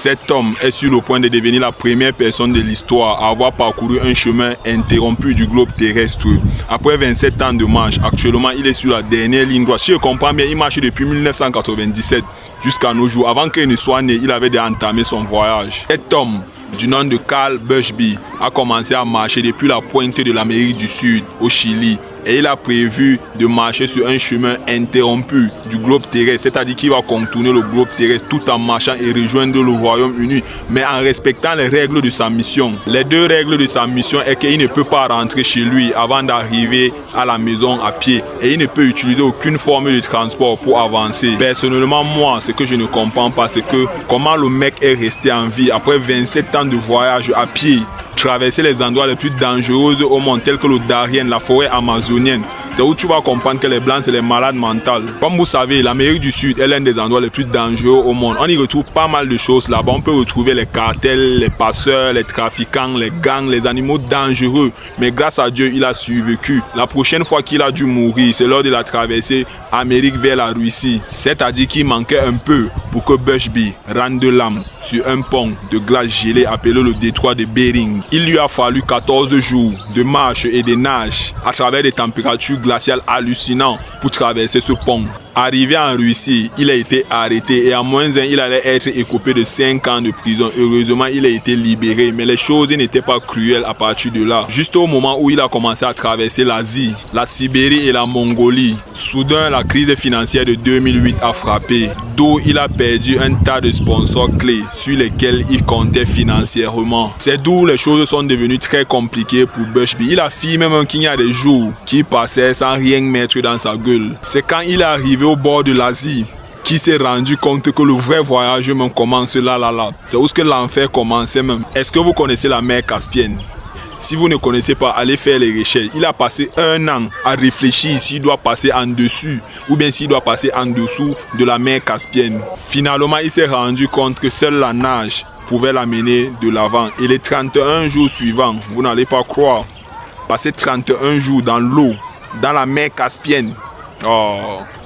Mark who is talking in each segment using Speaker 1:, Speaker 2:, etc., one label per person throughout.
Speaker 1: Cet homme est sur le point de devenir la première personne de l'histoire à avoir parcouru un chemin interrompu du globe terrestre. Après 27 ans de marche, actuellement il est sur la dernière ligne droite. Si je comprends bien, il marche depuis 1997 jusqu'à nos jours. Avant qu'il ne soit né, il avait déjà entamé son voyage. Cet homme, du nom de Carl Bushby, a commencé à marcher depuis la pointe de l'Amérique du Sud, au Chili. Et il a prévu de marcher sur un chemin interrompu du globe terrestre, c'est-à-dire qu'il va contourner le globe terrestre tout en marchant et rejoindre le Royaume-Uni, mais en respectant les règles de sa mission. Les deux règles de sa mission est qu'il ne peut pas rentrer chez lui avant d'arriver à la maison à pied et il ne peut utiliser aucune forme de transport pour avancer. Personnellement, moi, ce que je ne comprends pas, c'est que comment le mec est resté en vie après 27 ans de voyage à pied, traverser les endroits les plus dangereux au monde tels que le Darien, la forêt amazonienne. C'est où tu vas comprendre que les blancs c'est les malades mentales. Comme vous savez, l'Amérique du Sud est l'un des endroits les plus dangereux au monde. On y retrouve pas mal de choses là-bas. On peut retrouver les cartels, les passeurs, les trafiquants, les gangs, les animaux dangereux. Mais grâce à Dieu, il a survécu. La prochaine fois qu'il a dû mourir, c'est lors de la traversée Amérique vers la Russie. C'est-à-dire qu'il manquait un peu pour que Bushby rende l'âme sur un pont de glace gelée appelé le détroit de Bering. Il lui a fallu 14 jours de marche et de nage à travers des températures glaciales hallucinantes pour traverser ce pont. Arrivé en Russie, il a été arrêté et en -1, il allait être écopé de 5 ans de prison. Heureusement, il a été libéré, mais les choses n'étaient pas cruelles à partir de là. Juste au moment où il a commencé à traverser l'Asie, la Sibérie et la Mongolie, soudain, la crise financière de 2008 a frappé. D'où il a perdu un tas de sponsors clés sur lesquels il comptait financièrement. C'est d'où les choses sont devenues très compliquées pour Bushby. Il affirme même qu'il y a des jours qu'il passait sans rien mettre dans sa gueule. C'est quand il est arrivé au bord de l'Asie qui s'est rendu compte que le vrai voyage même commence là. C'est où ce que l'enfer commençait même. Est-ce que vous connaissez la mer Caspienne? Si vous ne connaissez pas, allez faire les recherches. Il a passé 1 an à réfléchir s'il doit passer en dessus ou bien s'il doit passer en dessous de la mer Caspienne. Finalement, il s'est rendu compte que seule la nage pouvait l'amener de l'avant. Et les 31 jours suivants, vous n'allez pas croire, passer 31 jours dans l'eau, dans la mer Caspienne.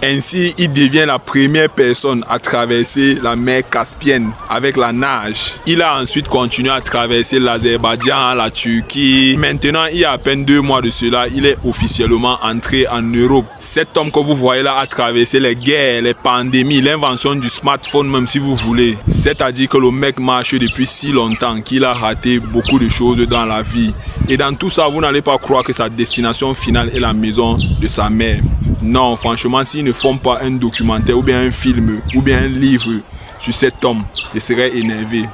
Speaker 1: Ainsi, il devient la première personne à traverser la mer Caspienne avec la nage. Il a ensuite continué à traverser l'Azerbaïdjan, la Turquie. Maintenant, il y a à peine 2 mois de cela, il est officiellement entré en Europe. Cet homme que vous voyez là a traversé les guerres, les pandémies, l'invention du smartphone même si vous voulez. C'est-à-dire que le mec marche depuis si longtemps qu'il a raté beaucoup de choses dans la vie. Et dans tout ça, vous n'allez pas croire que sa destination finale est la maison de sa mère. Non, franchement, s'ils ne font pas un documentaire ou bien un film ou bien un livre sur cet homme, je serais énervé.